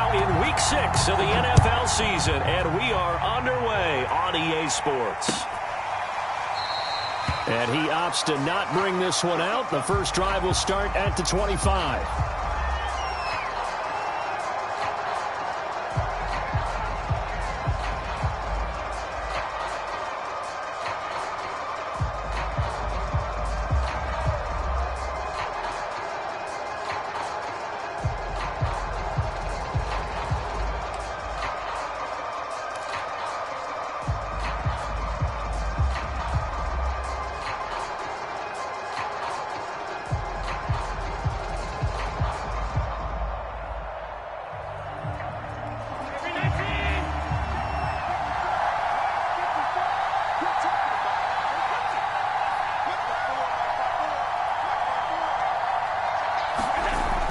now in Week 6 of the NFL season, and we are underway on EA Sports. And he opts to not bring this one out. The first drive will start at the 25.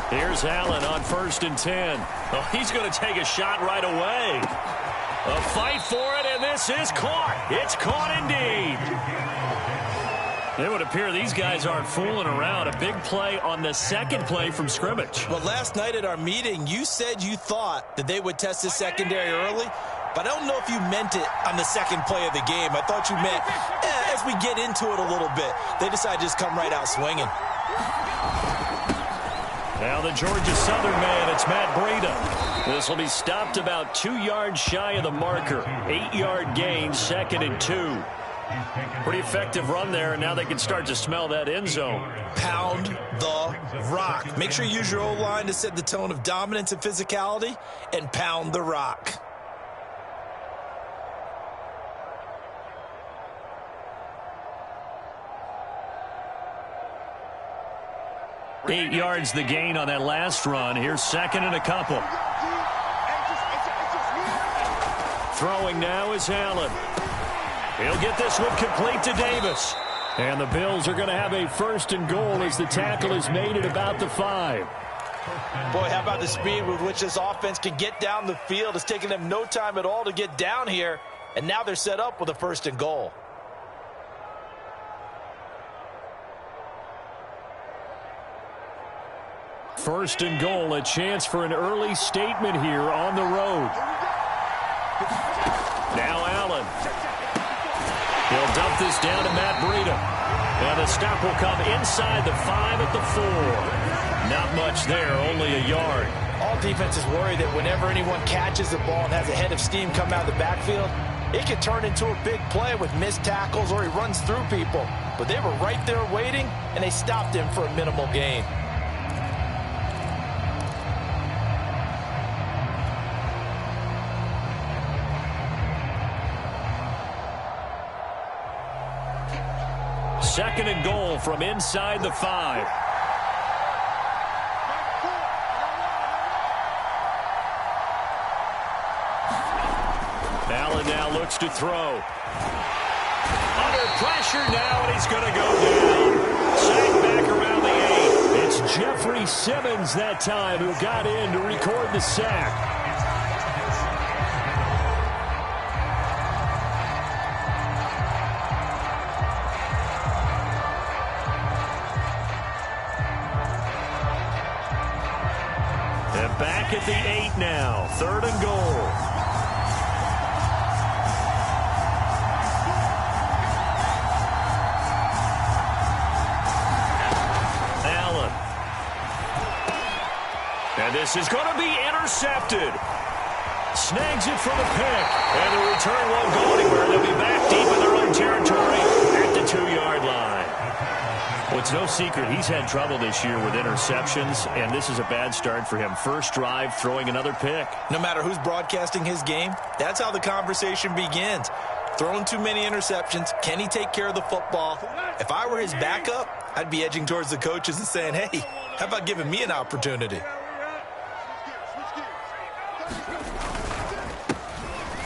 Here's Allen on 1st and 10. Oh, he's going to take a shot right away. A fight for it, and this is caught. It's caught indeed. It would appear these guys aren't fooling around. A big play on the second play from scrimmage. Well, last night at our meeting, you said you thought that they would test the secondary early, but I don't know if you meant it on the second play of the game. I thought you meant as we get into it a little bit. They decided to just come right out swinging. Now the Georgia Southern man, it's Matt Breida. This will be stopped about 2 yards shy of the marker. 8-yard gain, 2nd and 2. Pretty effective run there, and now they can start to smell that end zone. Pound the rock. Make sure you use your O-line to set the tone of dominance and physicality, and pound the rock. Eight yards the gain on that last run. Here's 2nd and a couple. Throwing now is Allen. He'll get this one complete to Davis. And the Bills are going to have a 1st and goal as the tackle is made at about the 5. Boy, how about the speed with which this offense can get down the field? It's taking them no time at all to get down here. And now they're set up with a 1st and goal. First and goal, a chance for an early statement here on the road. Now Allen. He'll dump this down to Matt Breida. And the stop will come inside the 5 at the 4. Not much there, only a yard. All defenses worry that whenever anyone catches the ball and has a head of steam come out of the backfield, it could turn into a big play with missed tackles or he runs through people. But they were right there waiting, and they stopped him for a minimal gain. Second and goal from inside the 5. Allen now looks to throw. Under pressure now, and he's going to go down. Sacked back around the 8. It's Jeffrey Simmons that time who got in to record the sack. Back at the 8 now. 3rd and goal. Allen. And this is going to be intercepted. Snags it for the pick. And the return won't go anywhere. They'll be back deep in their own territory at the 2-yard line. Well, it's no secret he's had trouble this year with interceptions, and this is a bad start for him. First drive, throwing another pick. No matter who's broadcasting his game, that's how the conversation begins. Throwing too many interceptions, can he take care of the football? If I were his backup, I'd be edging towards the coaches and saying, hey, how about giving me an opportunity?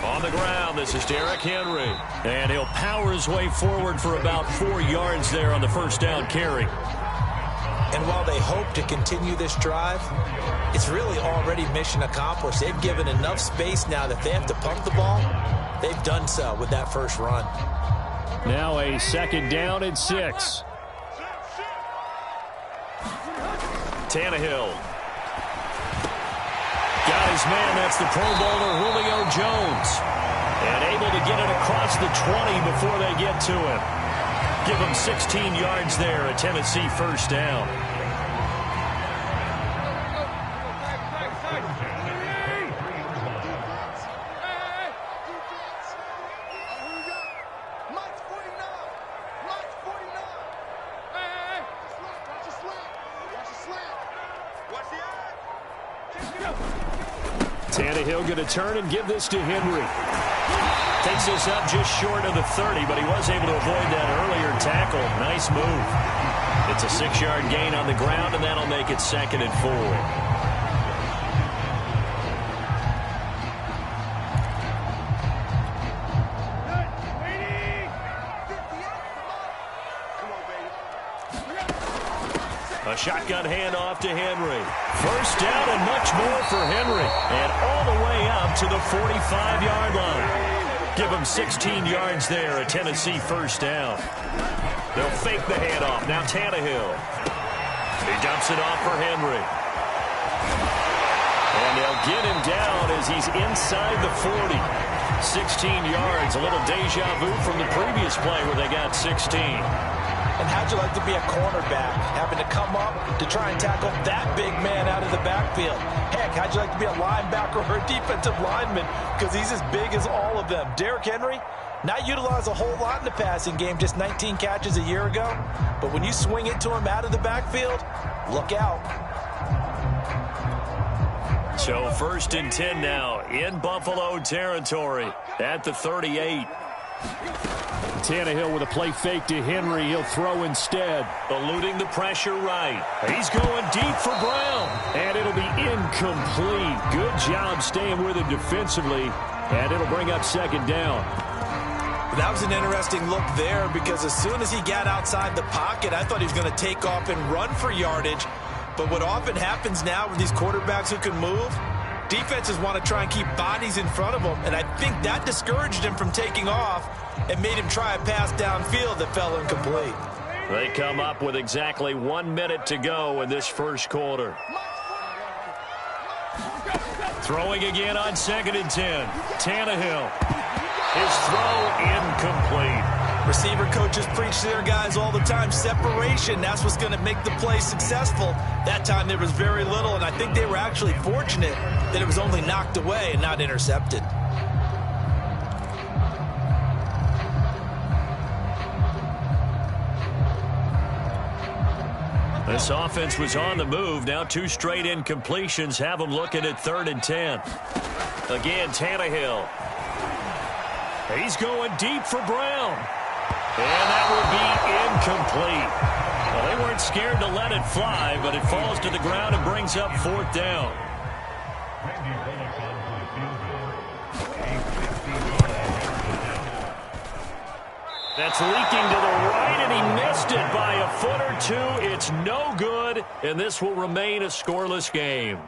On the ground, this is Derrick Henry. And he'll power his way forward for about 4 yards there on the first down carry. And while they hope to continue this drive, it's really already mission accomplished. They've given enough space now that they have to pump the ball. They've done so with that first run. Now a 2nd down and 6. Tannehill. Got his man, that's the Pro Bowler Julio Jones. And able to get it across the 20 before they get to him. Give him 16 yards there, a Tennessee first down. Tannehill going to turn and give this to Henry. Takes this up just short of the 30, but he was able to avoid that earlier tackle. Nice move. It's a 6-yard gain on the ground, and that'll make it 2nd and 4. A shotgun handoff to Henry. First down and much more for Henry. And all the way up to the 45-yard line. Give him 16 yards there, a Tennessee first down. They'll fake the handoff. Now Tannehill. He dumps it off for Henry. And they'll get him down as he's inside the 40. 16 yards. A little deja vu from the previous play where they got 16. And how'd you like to be a cornerback, having to come up to try and tackle that big man out of the backfield? Heck, how'd you like to be a linebacker or a defensive lineman, because he's as big as all of them? Derrick Henry, not utilized a whole lot in the passing game, just 19 catches a year ago. But when you swing it to him out of the backfield, look out. So 1st and 10 now in Buffalo territory at the 38. Tannehill with a play fake to Henry. He'll throw instead. Eluding the pressure right. He's going deep for Brown. And it'll be incomplete. Good job staying with him defensively. And it'll bring up 2nd down. That was an interesting look there, because as soon as he got outside the pocket, I thought he was going to take off and run for yardage. But what often happens now with these quarterbacks who can move, defenses want to try and keep bodies in front of them, and I think that discouraged him from taking off and made him try a pass downfield that fell incomplete. They come up with exactly 1 minute to go in this first quarter. Throwing again on 2nd and 10. Tannehill. His throw incomplete. Receiver coaches preach to their guys all the time. Separation, that's what's going to make the play successful. That time there was very little, and I think they were actually fortunate that it was only knocked away and not intercepted. This offense was on the move. Now 2 straight incompletions have them looking at 3rd and 10. Again, Tannehill. He's going deep for Brown. And that will be incomplete. Well, they weren't scared to let it fly, but it falls to the ground and brings up 4th down. That's leaking to the right, and he missed it by a foot or 2. It's no good, and this will remain a scoreless game.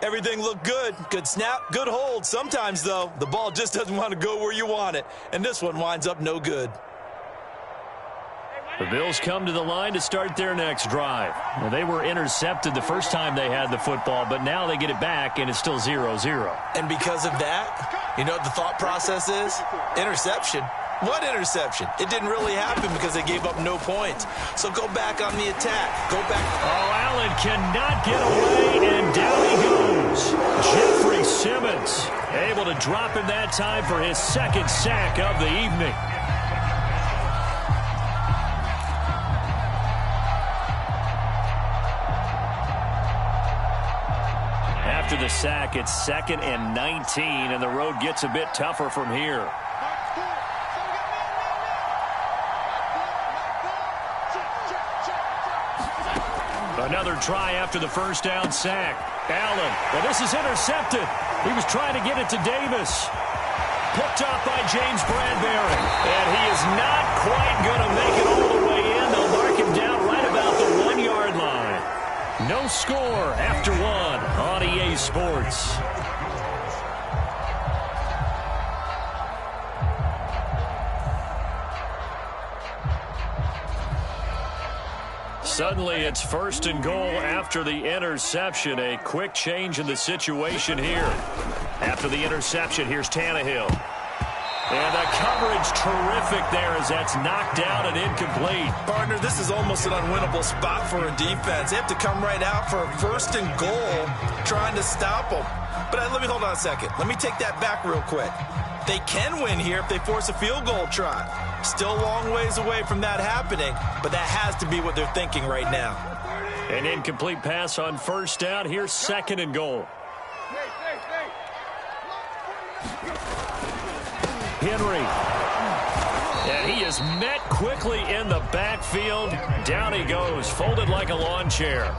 Everything looked good. Good snap, good hold. Sometimes, though, the ball just doesn't want to go where you want it, and this one winds up no good. The Bills come to the line to start their next drive. Well, they were intercepted the first time they had the football, but now they get it back, and it's still 0-0. And because of that, you know what the thought process is? Interception. What interception? It didn't really happen because they gave up no points. So go back on the attack. Go back. Oh, Allen cannot get away, and down he goes. Jeffrey Simmons able to drop him that time for his 2nd sack of the evening. After the sack, it's 2nd and 19, and the road gets a bit tougher from here. Another try after the first down sack. Allen, well, this is intercepted. He was trying to get it to Davis. Picked off by James Bradbury. And he is not quite going to make it all the way in. They'll mark him down right about the 1-yard line. No score after 1 on EA Sports. Suddenly, it's 1st and goal after the interception. A quick change in the situation here. After the interception, here's Tannehill. And the coverage terrific there as that's knocked down and incomplete. Partner, this is almost an unwinnable spot for a defense. They have to come right out for a 1st and goal trying to stop them. But let me hold on a second. Let me take that back real quick. They can win here if they force a field goal try. Still a long ways away from that happening, but that has to be what they're thinking right now. An incomplete pass on 1st down. Here's 2nd and goal. Henry. And he is met quickly in the backfield. Down he goes, folded like a lawn chair.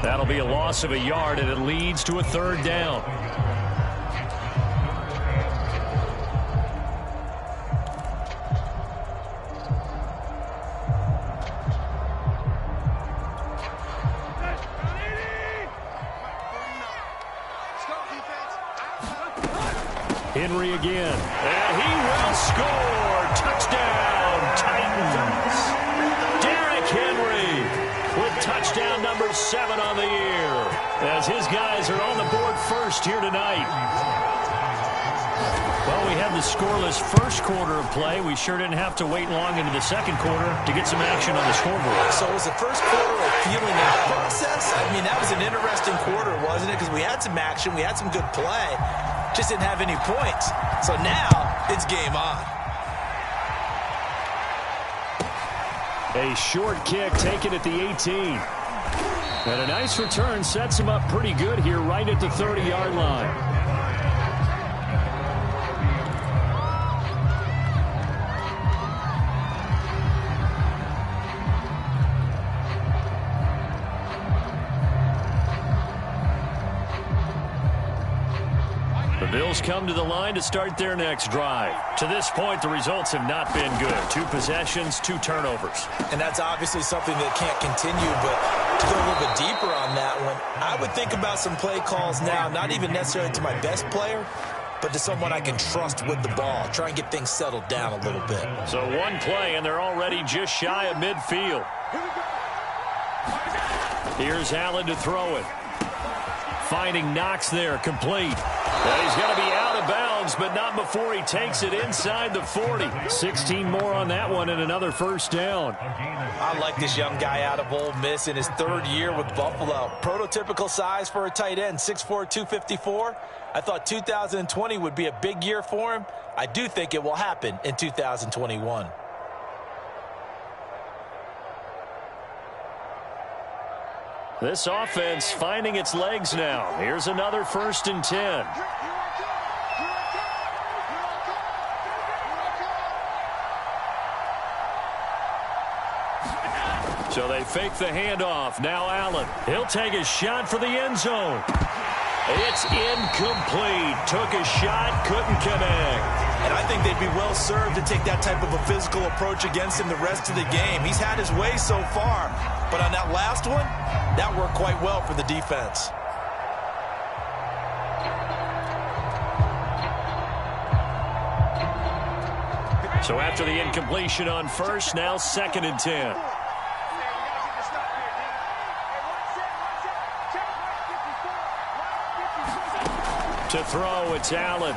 That'll be a loss of a yard, and it leads to a 3rd down. Henry again. And he will score. Touchdown, Titans. Derrick Henry with touchdown number 7 on the year, as his guys are on the board first here tonight. Well, we had the scoreless first quarter of play. We sure didn't have to wait long into the second quarter to get some action on the scoreboard. So was the first quarter a feeling out process? I mean, that was an interesting quarter, wasn't it? Because we had some action, we had some good play. Just didn't have any points. So now it's game on. A short kick taken at the 18. And a nice return sets him up pretty good here right at the 30-yard line. The Bills come to the line to start their next drive. To this point, the results have not been good. 2 possessions, 2 turnovers. And that's obviously something that can't continue, but to go a little bit deeper on that one, I would think about some play calls now, not even necessarily to my best player, but to someone I can trust with the ball. Try and get things settled down a little bit. So 1 play, and they're already just shy of midfield. Here's Allen to throw it. Finding Knox there, complete. And he's going to be out of bounds, but not before he takes it inside the 40. 16 more on that one and another 1st down. I like this young guy out of Ole Miss in his 3rd year with Buffalo. Prototypical size for a tight end, 6'4", 254. I thought 2020 would be a big year for him. I do think it will happen in 2021. This offense finding its legs now. Here's another 1st and 10. So they fake the handoff. Now Allen. He'll take a shot for the end zone. It's incomplete. Took a shot, couldn't connect. And I think they'd be well served to take that type of a physical approach against him the rest of the game. He's had his way so far, but on that last one, that worked quite well for the defense. So after the incompletion on 1st, now 2nd and 10. To throw, it's Allen.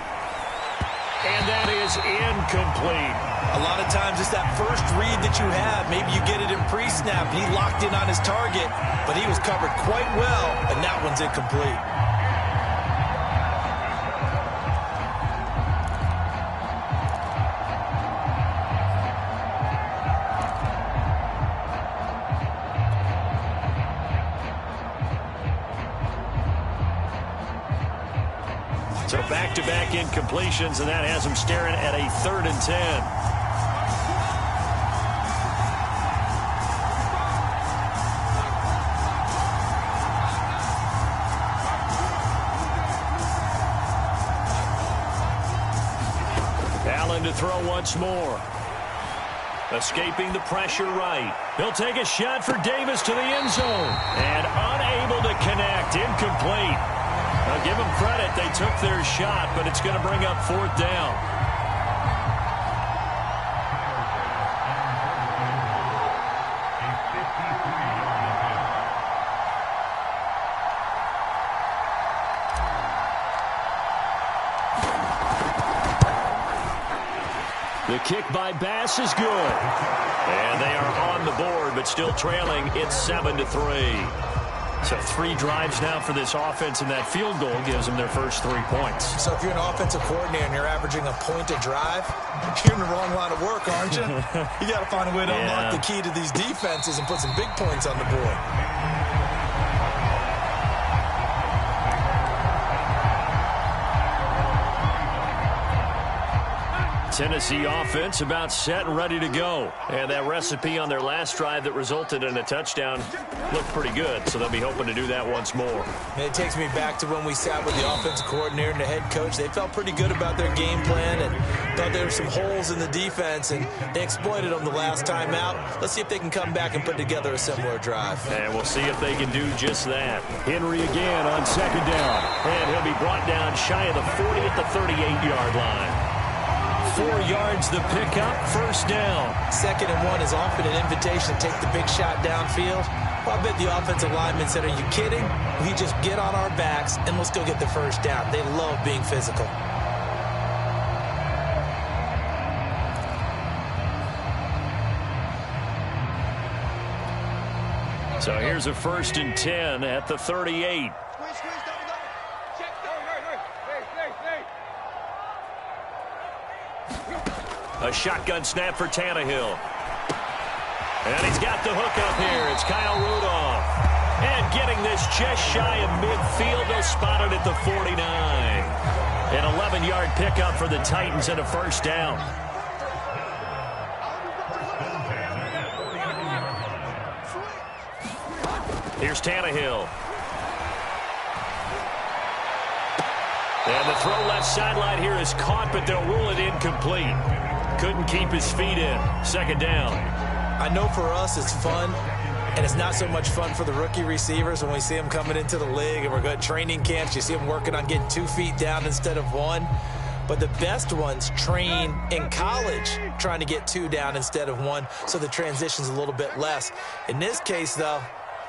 And that is incomplete. A lot of times it's that first read that you have. Maybe you get it in pre-snap. He locked in on his target, but he was covered quite well, and that one's incomplete. So back-to-back incompletions, and that has them staring at a 3rd and 10. Allen to throw once more. Escaping the pressure right. He'll take a shot for Davis to the end zone. And unable to connect. Incomplete. Now give them credit. They took their shot, but it's going to bring up 4th down. The kick by Bass is good. And they are on the board, but still trailing. It's 7-3. So 3 drives now for this offense, and that field goal gives them their first 3 points. So if you're an offensive coordinator and you're averaging a point a drive, you're in the wrong line of work, aren't you? You got to find a way to unlock the key to these defenses and put some big points on the board. Tennessee offense about set and ready to go. And that recipe on their last drive that resulted in a touchdown looked pretty good, so they'll be hoping to do that once more. And it takes me back to when we sat with the offensive coordinator and the head coach. They felt pretty good about their game plan and thought there were some holes in the defense, and they exploited them the last time out. Let's see if they can come back and put together a similar drive. And we'll see if they can do just that. Henry again on second down. And he'll be brought down shy of the 40 at the 38-yard line. 4 yards the pickup, first down. 2nd and 1 is often an invitation to take the big shot downfield. Well, I bet the offensive linemen said, are you kidding? We just get on our backs and let's go get the first down. They love being physical. So here's a 1st and 10 at the 38. A shotgun snap for Tannehill. And he's got the hook up here. It's Kyle Rudolph. And getting this just shy of midfield. They'll spot it at the 49. An 11-yard pickup for the Titans and a first down. Here's Tannehill. And the throw left sideline here is caught, but they'll rule it incomplete. Couldn't keep his feet in. 2nd down. I know for us it's fun, and it's not so much fun for the rookie receivers when we see them coming into the league and we're going to training camps. You see them working on getting 2 feet down instead of 1. But the best ones train in college trying to get 2 down instead of 1, so the transition's a little bit less. In this case, though,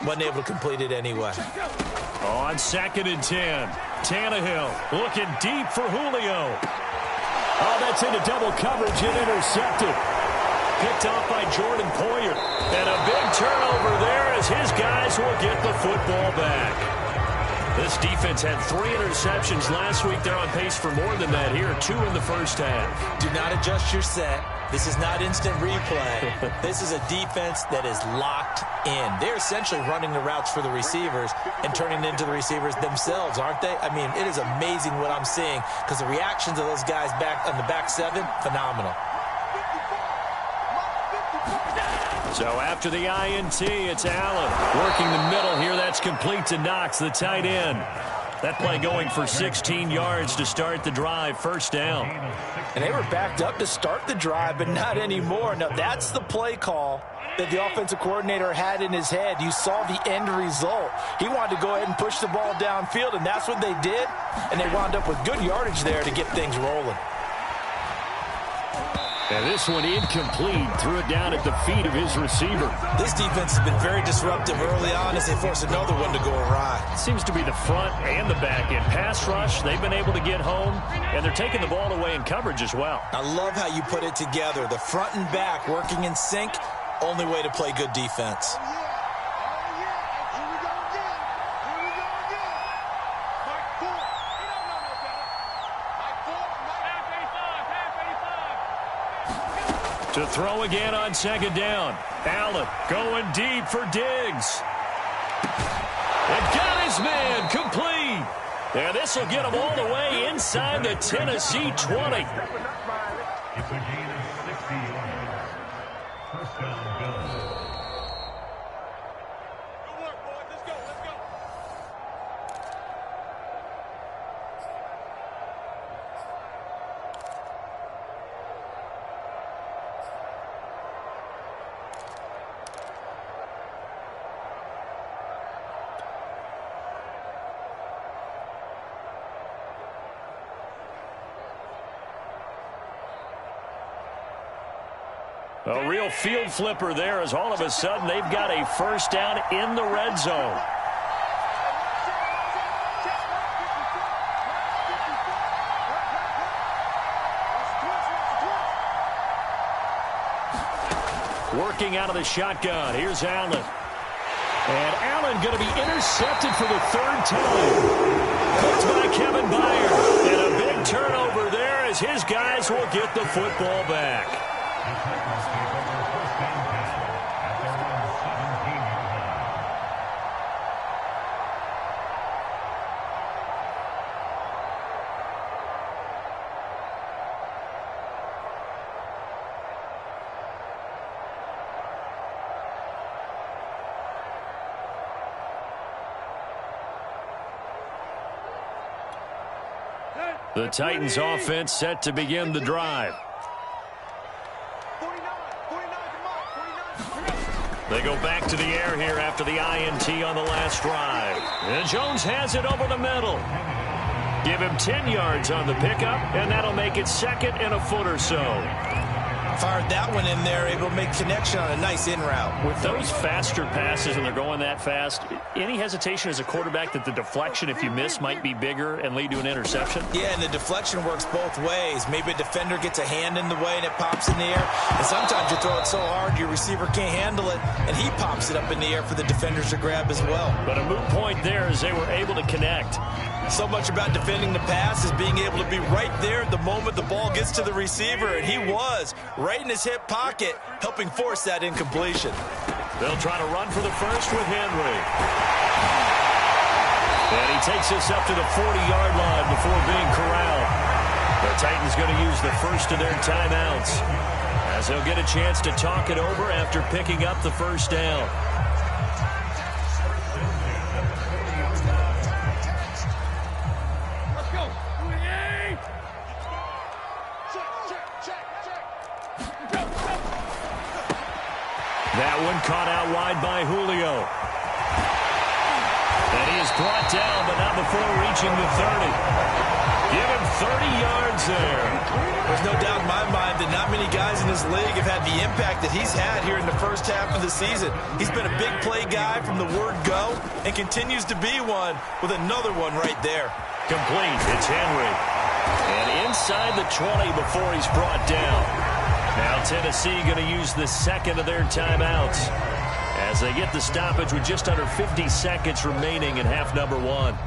wasn't able to complete it anyway. On 2nd and 10, Tannehill looking deep for Julio. Oh, that's into double coverage and intercepted. Picked off by Jordan Poyer. And a big turnover there as his guys will get the football back. This defense had 3 interceptions last week. They're on pace for more than that here. 2 in the first half. Do not adjust your set. This is not instant replay. This is a defense that is locked in. They're essentially running the routes for the receivers and turning into the receivers themselves, aren't they? I mean, it is amazing what I'm seeing because the reactions of those guys back on the back 7, phenomenal. So after the INT, it's Allen working the middle here. That's complete to Knox, the tight end. That play going for 16 yards to start the drive, first down. And they were backed up to start the drive, but not anymore. Now, that's the play call that the offensive coordinator had in his head. You saw the end result. He wanted to go ahead and push the ball downfield, and that's what they did. And they wound up with good yardage there to get things rolling. And this one incomplete. Threw it down at the feet of his receiver. This defense has been very disruptive early on as they force another one to go awry. Seems to be the front and the back end. Pass rush, they've been able to get home, and they're taking the ball away in coverage as well. I love how you put it together. The front and back working in sync, only way to play good defense. To throw again on 2nd down. Allen going deep for Diggs. And got his man complete. And this will get him all the way inside the Tennessee 20. A real field flipper there as all of a sudden they've got a first down in the red zone. Working out of the shotgun. Here's Allen. And Allen going to be intercepted for the third time. Picked by Kevin Byard. And a big turnover there as his guys will get the football back. The Titans offense set to begin the drive. They go back to the air here after the INT on the last drive. And Jones has it over the middle. Give him 10 yards on the pickup, and that'll make it second and a foot or so. Fired that one in there, able to make connection on a nice in route. With those faster passes and they're going that fast, any hesitation as a quarterback that the deflection, if you miss, might be bigger and lead to an interception? Yeah, and the deflection works both ways. Maybe a defender gets a hand in the way and it pops in the air. And sometimes you throw it so hard your receiver can't handle it, and he pops it up in the air for the defenders to grab as well. But a moot point there as they were able to connect. So much about defending the pass is being able to be right there at the moment the ball gets to the receiver, and he was right in his hip pocket, helping force that incompletion. They'll try to run for the first with Henry. And he takes us up to the 40-yard line before being corralled. The Titans going to use the first of their timeouts as they'll get a chance to talk it over after picking up the first down. That one caught out wide by Julio. And he is brought down, but not before reaching the 30. Give him 30 yards there. There's no doubt in my mind that not many guys in this league have had the impact that he's had here in the first half of the season. He's been a big play guy from the word go and continues to be one with another one right there. Complete. It's Henry. And inside the 20 before he's brought down. Now Tennessee going to use the second of their timeouts as they get the stoppage with just under 50 seconds remaining in half number one.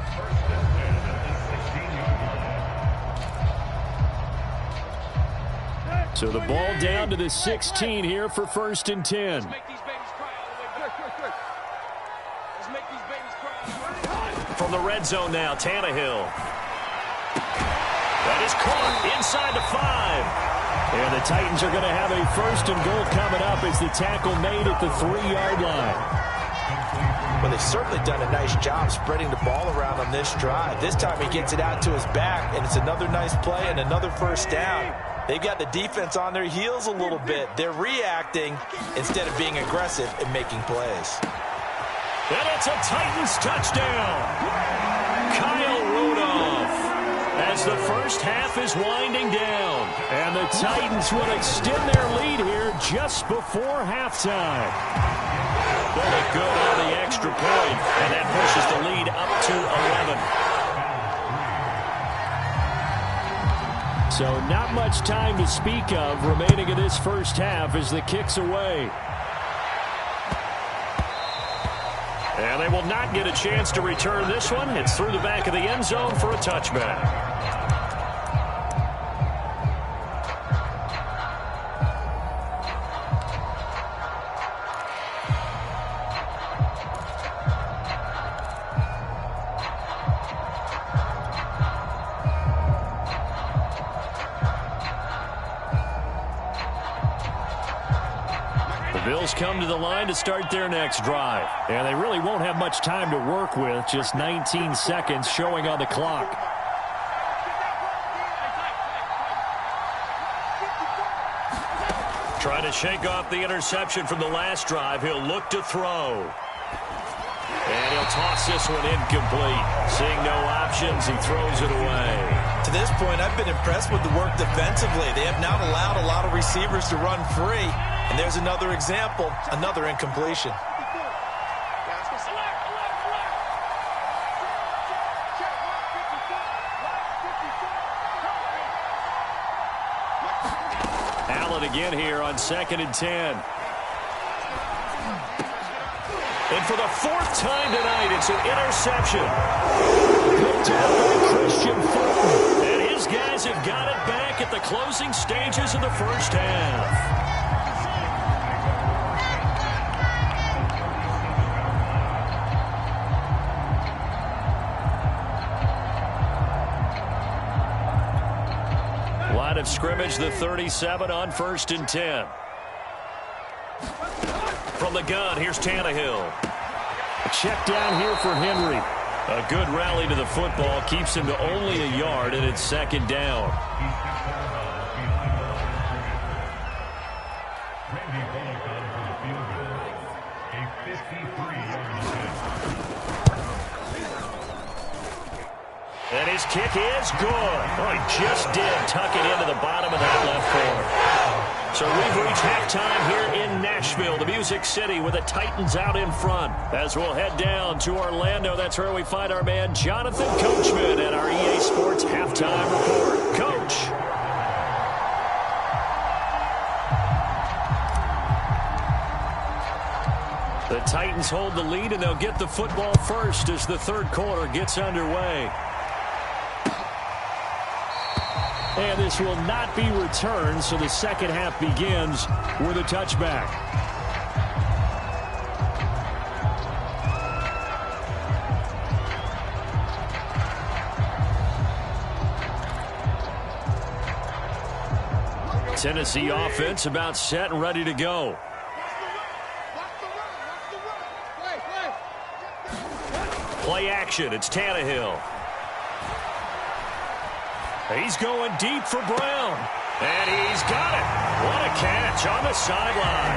So the ball down to the 16 here for 1st and 10. From the red zone now, Tannehill. That is caught inside the 5. And the Titans are going to have a 1st and goal coming up as the tackle made at the 3-yard line. Well, they've certainly done a nice job spreading the ball around on this drive. This time he gets it out to his back, and it's another nice play and another 1st down. They've got the defense on their heels a little bit. They're reacting instead of being aggressive and making plays. And it's a Titans touchdown. Kyle Rudolph. As the first half is winding down. And the Titans will extend their lead here just before halftime. Well, look good on the extra point. And that pushes the lead up to 11. So not much time to speak of remaining in this first half as the kick's away. And they will not get a chance to return this one. It's through the back of the end zone for a touchback. Bills come to the line to start their next drive. And they really won't have much time to work with. Just 19 seconds showing on the clock. Trying to shake off the interception from the last drive. He'll look to throw. And he'll toss this one incomplete. Seeing no options, he throws it away. To this point, I've been impressed with the work defensively. They have not allowed a lot of receivers to run free. And there's another example, another incompletion. Allen again here on 2nd and 10. And for the fourth time tonight, it's an interception. Picked up by Christian Fulton. And his guys have got it back at the closing stages of the first half. Line of scrimmage, the 37 on 1st and 10. From the gun, here's Tannehill. A check down here for Henry. A good rally to the football keeps him to only a yard, and it's 2nd down. And his kick is good. Oh, he just did tuck it into the bottom of that left corner. So we've reached halftime here in Nashville, the Music City, with the Titans out in front. As we'll head down to Orlando, that's where we find our man Jonathan Coachman at our EA Sports Halftime Report. Coach. The Titans hold the lead, and they'll get the football first as the third quarter gets underway. And this will not be returned, so the second half begins with a touchback. Tennessee offense about set and ready to go. Play action, it's Tannehill. He's going deep for Brown. And he's got it. What a catch on the sideline.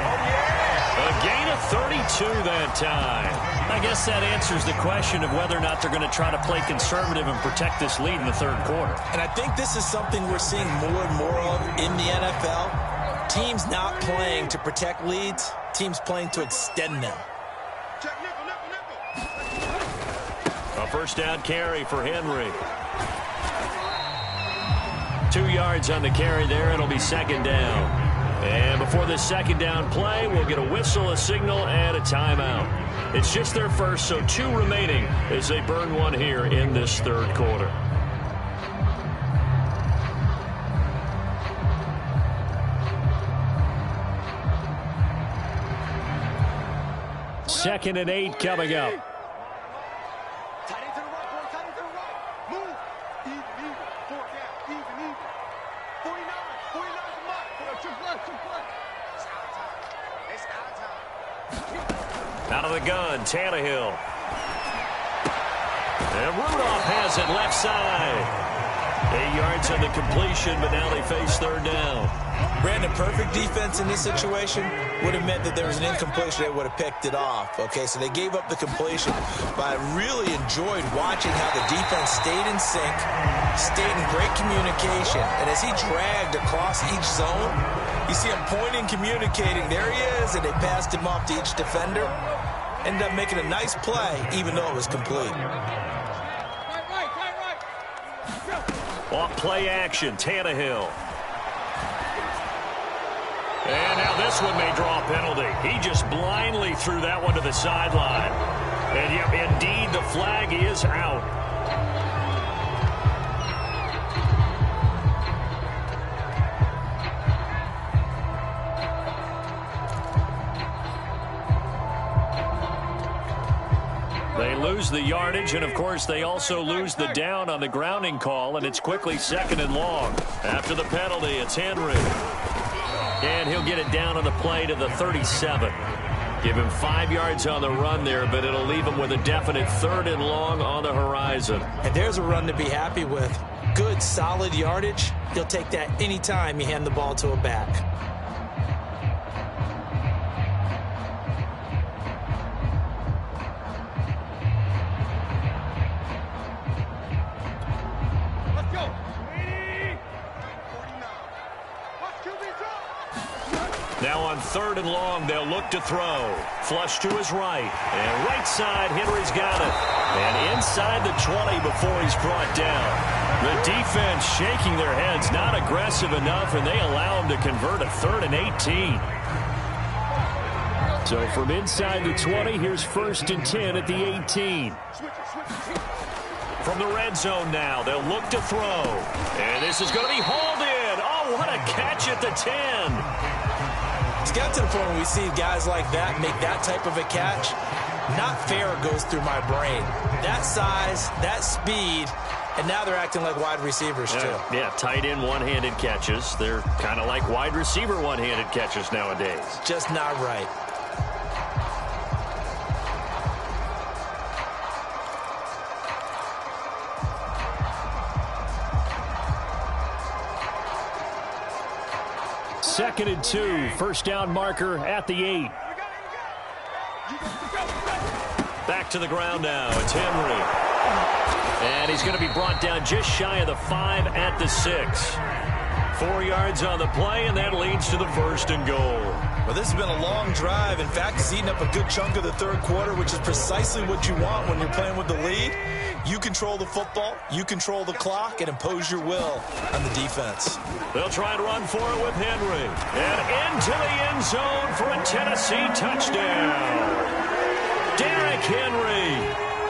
A gain of 32 that time. I guess that answers the question of whether or not they're going to try to play conservative and protect this lead in the third quarter. And I think this is something we're seeing more and more of in the NFL. Teams not playing to protect leads, teams playing to extend them. A first down carry for Henry. 2 yards on the carry there. It'll be 2nd down. And before this 2nd down play, we'll get a whistle, a signal, and a timeout. It's just their first, so 2 remaining as they burn one here in this third quarter. Second and 8 coming up. Out of the gun, Tannehill. And Rudolph has it left side. 8 yards on the completion, but now they face 3rd down. Brandon, perfect defense in this situation would have meant that there was an incompletion. They would have picked it off. Okay, so they gave up the completion. But I really enjoyed watching how the defense stayed in sync, stayed in great communication. And as he dragged across each zone, you see him pointing, communicating. There he is, and they passed him off to each defender. Ended up making a nice play, even though it was complete. Off play action, Tannehill. And now this one may draw a penalty. He just blindly threw that one to the sideline. And yep, indeed, the flag is out. They lose the yardage, and of course they also lose the down on the grounding call, and it's quickly 2nd and long. After the penalty, it's Henry. And he'll get it down on the play to the 37. Give him 5 yards on the run there, but it'll leave him with a definite 3rd and long on the horizon. And there's a run to be happy with. Good, solid yardage. He'll take that anytime you hand the ball to a back. Now on 3rd and long, they'll look to throw. Flush to his right. And right side, Henry's got it. And inside the 20 before he's brought down. The defense shaking their heads, not aggressive enough, and they allow him to convert a 3rd and 18. So from inside the 20, here's 1st and 10 at the 18. From the red zone now, they'll look to throw. And this is going to be hauled in. Oh, what a catch at the 10. It's got to the point where we see guys like that make that type of a catch. Not fair goes through my brain. That size, that speed, and now they're acting like wide receivers too. Yeah, tight end one-handed catches. They're kind of like wide receiver one-handed catches nowadays. Just not right. Second and 2, 1st down marker at the 8. Back to the ground now. It's Henry. And he's going to be brought down just shy of the 5 at the 6. 4 yards on the play, and that leads to the 1st and goal. Well, this has been a long drive. In fact, it's eaten up a good chunk of the 3rd quarter, which is precisely what you want when you're playing with the lead. You control the football, you control the clock, and impose your will on the defense. They'll try and run for it with Henry. And into the end zone for a Tennessee touchdown. Derrick Henry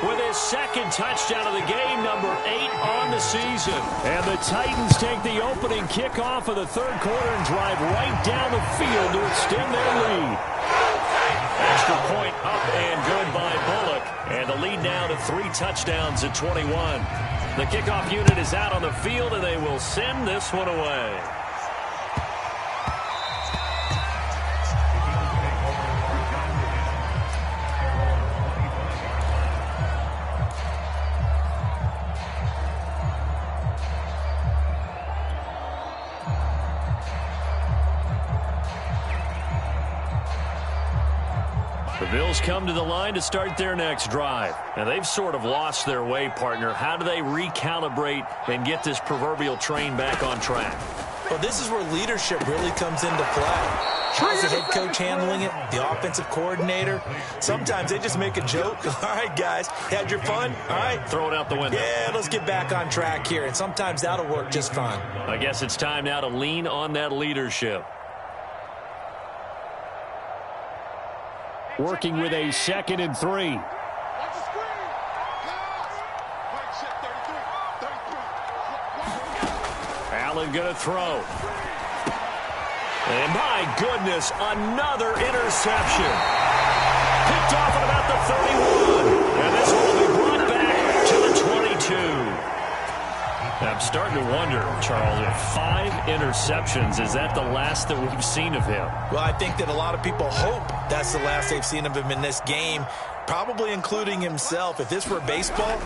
with his 2nd touchdown of the game, number 8 on the season. And the Titans take the opening kickoff of the 3rd quarter and drive right down the field to extend their lead. Extra point up and good by Bullock. And the lead now to 3 touchdowns at 21. The kickoff unit is out on the field, and they will send this one away. The Bills come to the line to start their next drive. And they've sort of lost their way, partner. How do they recalibrate and get this proverbial train back on track? Well, this is where leadership really comes into play. How's the head coach handling it? The offensive coordinator? Sometimes they just make a joke. All right, guys, had your fun? All right. Throw it out the window. Yeah, let's get back on track here. And sometimes that'll work just fine. I guess it's time now to lean on that leadership. Working with a 2nd and 3. Allen going to throw. And my goodness, another interception. Picked off at about the 31. And this will be brought back to the 22. I'm starting to wonder, Charles, if 5 interceptions, is that the last that we've seen of him? Well, I think that a lot of people hope that's the last they've seen of him in this game, probably including himself. If this were baseball,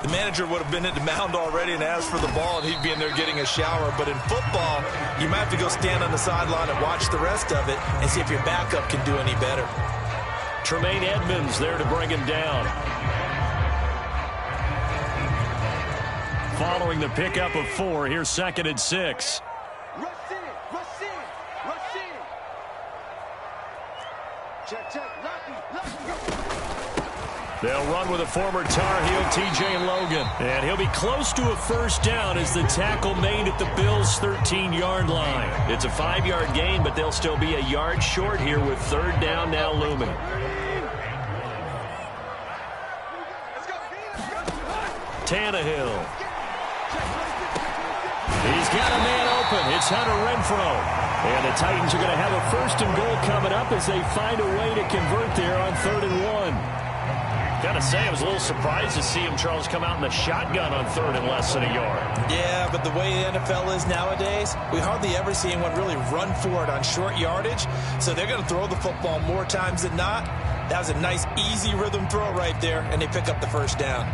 the manager would have been at the mound already and asked for the ball, and he'd be in there getting a shower. But in football, you might have to go stand on the sideline and watch the rest of it and see if your backup can do any better. Tremaine Edmonds there to bring him down. Following the pickup of 4, here's 2nd and 6. They'll run with a former Tar Heel, T.J. Logan. And he'll be close to a 1st down as the tackle made at the Bills' 13-yard line. It's a 5-yard gain, but they'll still be a yard short here with 3rd down now looming. Tannehill. He's got a man open. It's Hunter Renfrow. And the Titans are going to have a 1st and goal coming up as they find a way to convert there on 3rd and 1. Got to say, I was a little surprised to see him, Charles, come out in the shotgun on 3rd and less than a yard. Yeah, but the way the NFL is nowadays, we hardly ever see anyone really run for it on short yardage. So they're going to throw the football more times than not. That was a nice, easy rhythm throw right there, and they pick up the 1st down.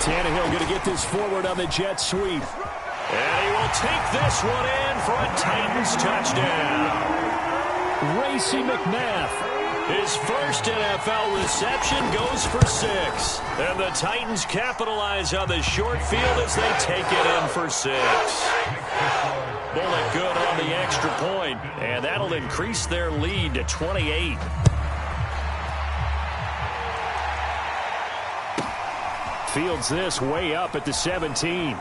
Tannehill going to get this forward on the jet sweep. And he will take this one in for a Titans touchdown. Racey McMath, his 1st NFL reception, goes for 6. And the Titans capitalize on the short field as they take it in for 6. Bullock good on the extra point, and that'll increase their lead to 28. Fields this way up at the 17.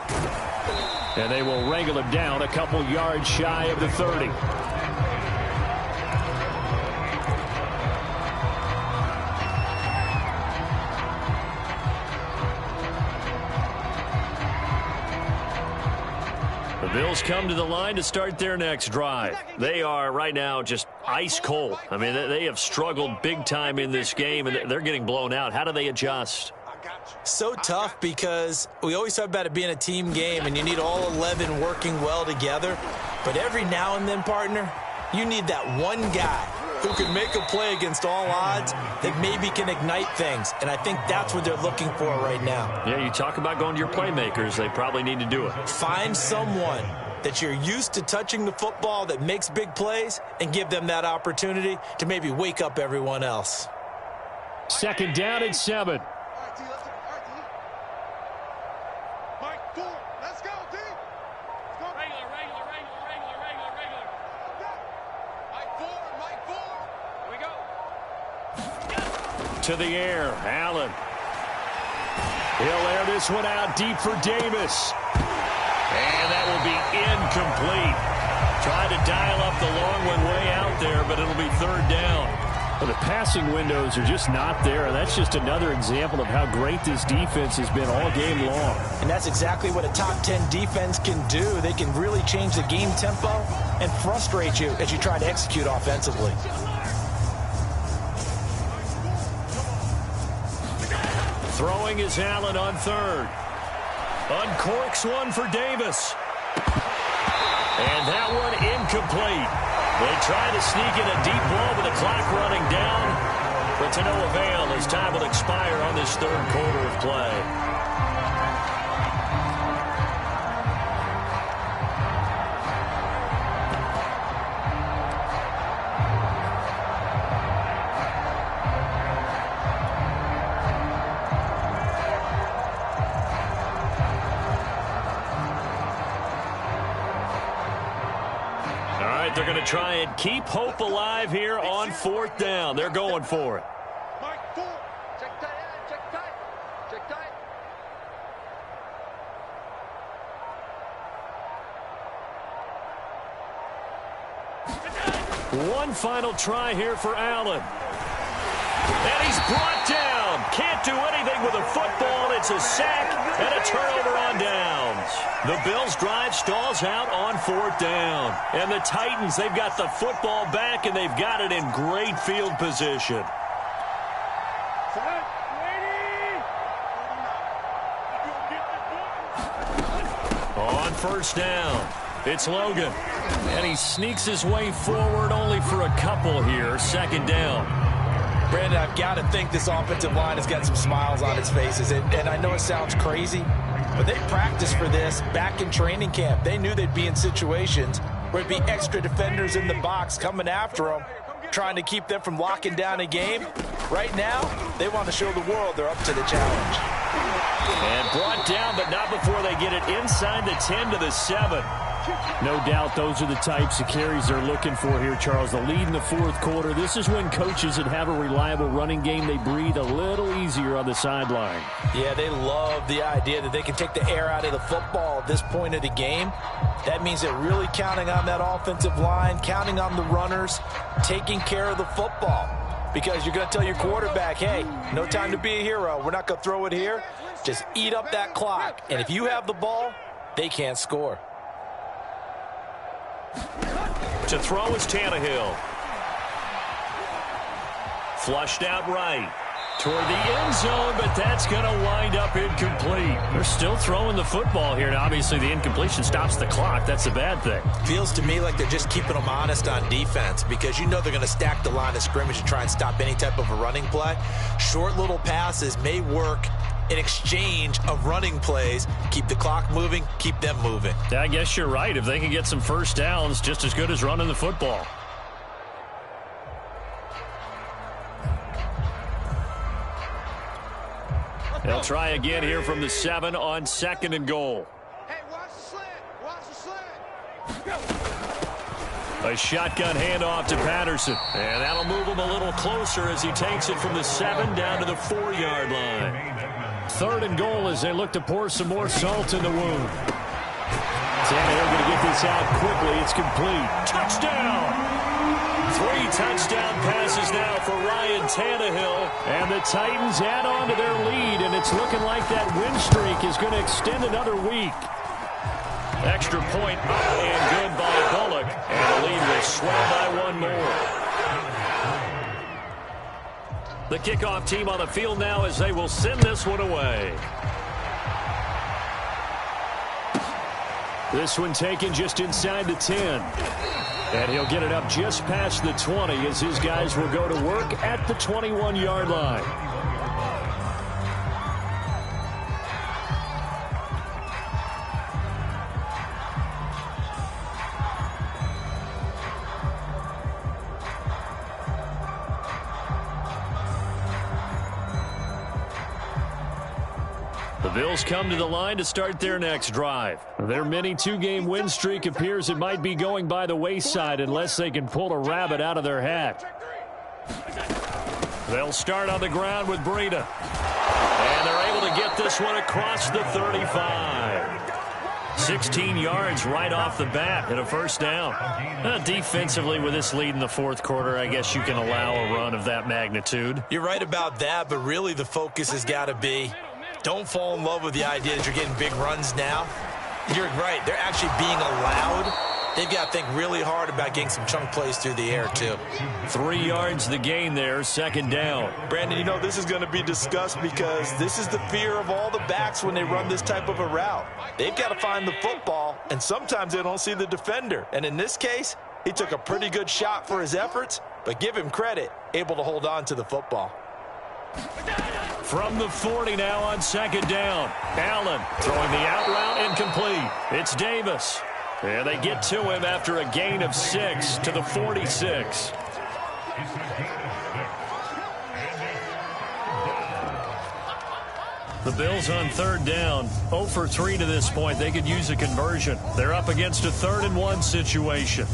And they will wrangle him down a couple yards shy of the 30. The Bills come to the line to start their next drive. They are right now just ice cold. I mean, they have struggled big time in this game, and they're getting blown out. How do they adjust? So tough because we always talk about it being a team game, and you need all 11 working well together. But every now and then, partner, you need that one guy who can make a play against all odds that maybe can ignite things. And I think that's what they're looking for right now. Yeah, you talk about going to your playmakers. They probably need to do it. Find someone that you're used to touching the football that makes big plays and give them that opportunity to maybe wake up everyone else. Second down and 7. To the air, Allen. He'll air this one out deep for Davis. And that will be incomplete. Tried to dial up the long one way out there, but it'll be third down. Well, the passing windows are just not there, and that's just another example of how great this defense has been all game long. And that's exactly what a top 10 defense can do. They can really change the game tempo and frustrate you as you try to execute offensively. Throwing is Allen on third. Uncorks one for Davis. And that one incomplete. They try to sneak in a deep ball with the clock running down, but to no avail as time will expire on this third quarter of play. They're going to try and keep hope alive here on fourth down. They're going for it. One final try here for Allen. And he's brought down. Can't do anything with a football. It's a sack and a turnover on downs. The Bills' drive stalls out on fourth down. And the Titans, they've got the football back, and they've got it in great field position. On first down, it's Logan. And he sneaks his way forward only for a couple here. Second down. Brandon, I've got to think this offensive line has got some smiles on its faces. And I know it sounds crazy, but they practiced for this back in training camp. They knew they'd be in situations where it'd be extra defenders in the box coming after them, trying to keep them from locking down a game. Right now, they want to show the world they're up to the challenge. And brought down, but not before they get it inside the 10 to the 7. No doubt those are the types of carries they're looking for here, Charles. The lead in the fourth quarter. This is when coaches that have a reliable running game, they breathe a little easier on the sideline. Yeah, they love the idea that they can take the air out of the football at this point of the game. That means they're really counting on that offensive line, counting on the runners, taking care of the football. Because you're going to tell your quarterback, hey, no time to be a hero. We're not going to throw it here. Just eat up that clock. And if you have the ball, they can't score. To throw is Tannehill. Flushed out right. Toward the end zone, but that's going to wind up incomplete. They're still throwing the football here. Now, obviously, the incompletion stops the clock. That's a bad thing. Feels to me like they're just keeping them honest on defense because you know they're going to stack the line of scrimmage and try and stop any type of a running play. Short little passes may work in exchange of running plays. Keep the clock moving, keep them moving. I guess you're right. If they can get some first downs, just as good as running the football. They'll try again here from the 7 on second and goal. Hey, watch the slant. Watch the slant. A shotgun handoff to Patterson. And that'll move him a little closer as he takes it from the 7 down to the 4-yard line. 3rd and goal as they look to pour some more salt in the wound. Tannehill going to get this out quickly. It's complete. Touchdown! 3 touchdown passes now for Ryan Tannehill. And the Titans add on to their lead, and it's looking like that win streak is going to extend another week. Extra point up and good by Bullock. And the lead will swell by 1 more. The kickoff team on the field now as they will send this one away. This one taken just inside the 10. And he'll get it up just past the 20 as his guys will go to work at the 21-yard line. The Bills come to the line to start their next drive. Their mini 2-game win streak appears it might be going by the wayside unless they can pull a rabbit out of their hat. They'll start on the ground with Breida. And they're able to get this one across the 35. 16 yards right off the bat and a first down. Defensively, with this lead in the 4th quarter, I guess you can allow a run of that magnitude. You're right about that, but really the focus has got to be don't fall in love with the idea that you're getting big runs now. You're right. They're actually being allowed. They've got to think really hard about getting some chunk plays through the air, too. 3 yards the gain there, 2nd down. Brandon, you know, this is going to be discussed because this is the fear of all the backs when they run this type of a route. They've got to find the football, and sometimes they don't see the defender. And in this case, he took a pretty good shot for his efforts, but give him credit, able to hold on to the football. From the 40 now on 2nd down. Allen throwing the out route incomplete. It's Davis. And they get to him after a gain of 6 to the 46. The Bills on 3rd down. 0 for 3 to this point. They could use a conversion. They're up against a 3rd and 1 situation.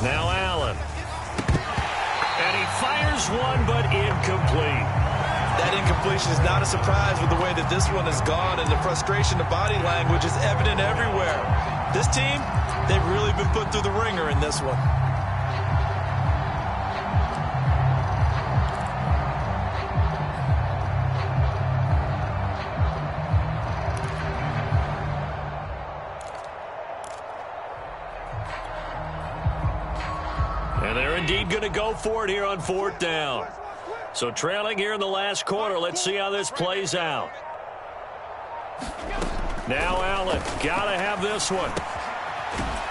Now Allen. And he fires one, but incomplete. That incompletion is not a surprise with the way that this one has gone, and the frustration, the body language is evident everywhere. This team, they've really been put through the ringer in this one. And they're indeed going to go for it here on 4th down. So trailing here in the last quarter. Let's see how this plays out. Now Allen. Got to have this one.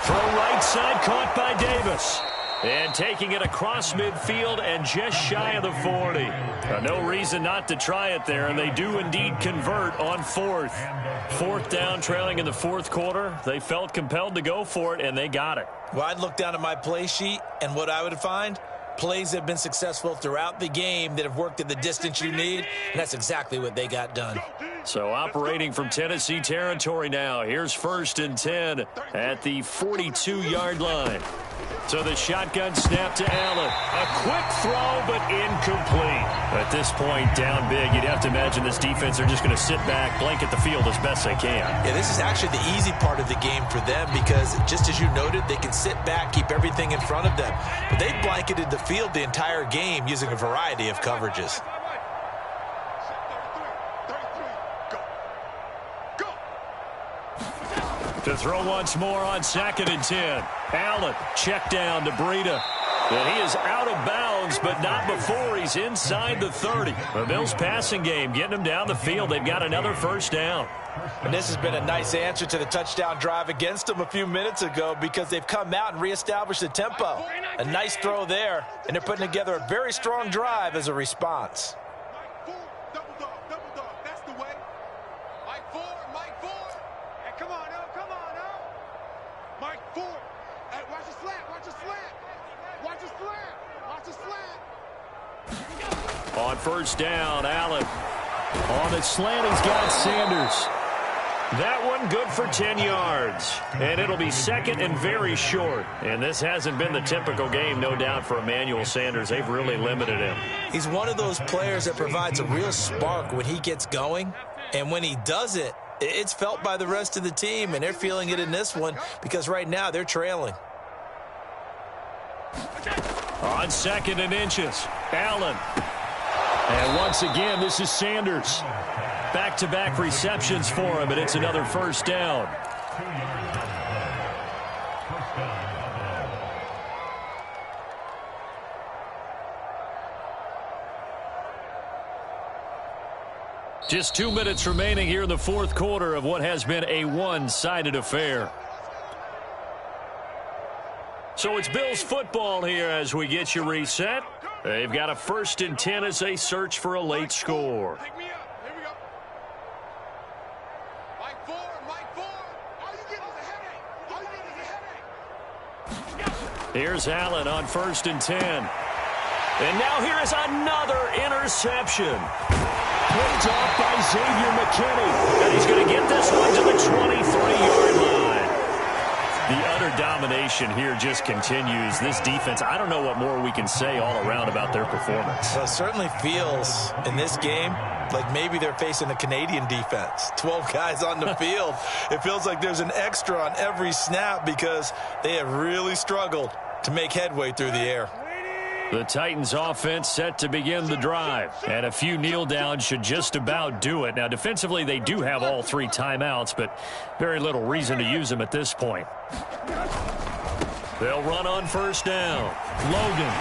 Throw right side caught by Davis. And taking it across midfield and just shy of the 40. No reason not to try it there, and they do indeed convert on 4th. 4th down, trailing in the 4th quarter. They felt compelled to go for it, and they got it. Well, I'd look down at my play sheet, and what I would find, plays that have been successful throughout the game that have worked at the distance you need, and that's exactly what they got done. So operating from Tennessee territory now. Here's 1st and 10 at the 42-yard line. So the shotgun snap to Allen. A quick throw, but incomplete. At this point, down big, you'd have to imagine this defense are just going to sit back, blanket the field as best they can. Yeah, this is actually the easy part of the game for them because, just as you noted, they can sit back, keep everything in front of them. But they've blanketed the field the entire game using a variety of coverages. To throw once more on 2nd and 10. Allen, check down to Breida. And he is out of bounds, but not before he's inside the 30. The Bills passing game getting him down the field. They've got another 1st down. And this has been a nice answer to the touchdown drive against them a few minutes ago because they've come out and reestablished the tempo. A nice throw there, and they're putting together a very strong drive as a response. On 1st down, Allen. On the slant, he's got Sanders. That one good for 10 yards. And it'll be second and very short. And this hasn't been the typical game, no doubt, for Emmanuel Sanders. They've really limited him. He's one of those players that provides a real spark when he gets going. And when he does it, it's felt by the rest of the team. And they're feeling it in this one because right now they're trailing. On second and inches, Allen. And once again, this is Sanders. Back-to-back receptions for him, and it's another first down. Just 2 minutes remaining here in the fourth quarter of what has been a one-sided affair. So it's Bills football here as we get you reset. They've got a 1st and 10 as they search for a late score. Here's Allen on 1st and 10. And now here is another interception. Picked off by Xavier McKinney. And he's going to get this one to the 23-yard line. The utter domination here just continues. This defense, I don't know what more we can say all around about their performance. Well, it certainly feels in this game like maybe they're facing a Canadian defense. 12 guys on the field. It feels like there's an extra on every snap because they have really struggled to make headway through the air. The Titans offense set to begin the drive. And a few kneel downs should just about do it. Now, defensively, they do have all 3 timeouts, but very little reason to use them at this point. They'll run on 1st down. Logan.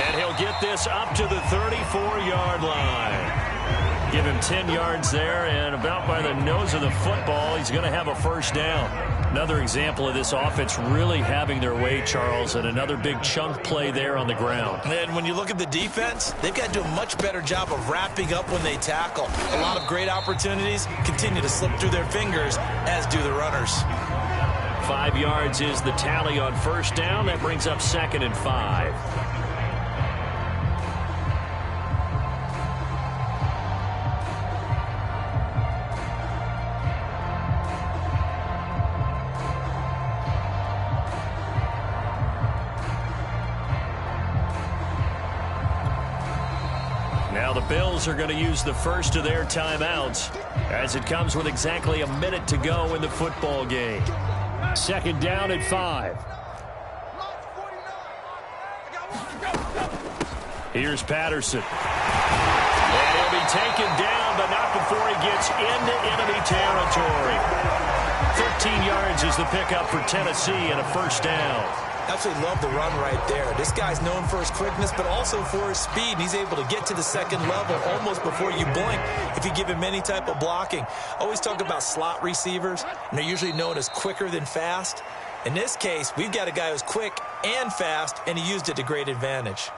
And he'll get this up to the 34-yard line. Give him 10 yards there, and about by the nose of the football, he's going to have a 1st down. Another example of this offense really having their way, Charles, and another big chunk play there on the ground. And when you look at the defense, they've got to do a much better job of wrapping up when they tackle. A lot of great opportunities continue to slip through their fingers, as do the runners. 5 yards is the tally on 1st down. That brings up 2nd and 5. Now the Bills are going to use the first of their timeouts as it comes with exactly a minute to go in the football game. 2nd down at 5. Here's Patterson. And he'll be taken down, but not before he gets into enemy territory. 13 yards is the pickup for Tennessee and a 1st down. Absolutely love the run right there. This guy's known for his quickness, but also for his speed. And he's able to get to the 2nd level almost before you blink if you give him any type of blocking. Always talk about slot receivers, and they're usually known as quicker than fast. In this case, we've got a guy who's quick and fast, and he used it to great advantage.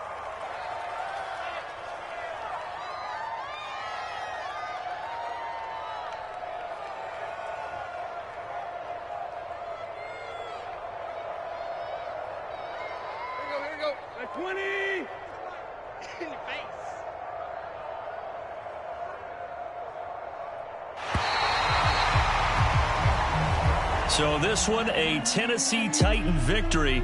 So this one, a Tennessee Titan victory.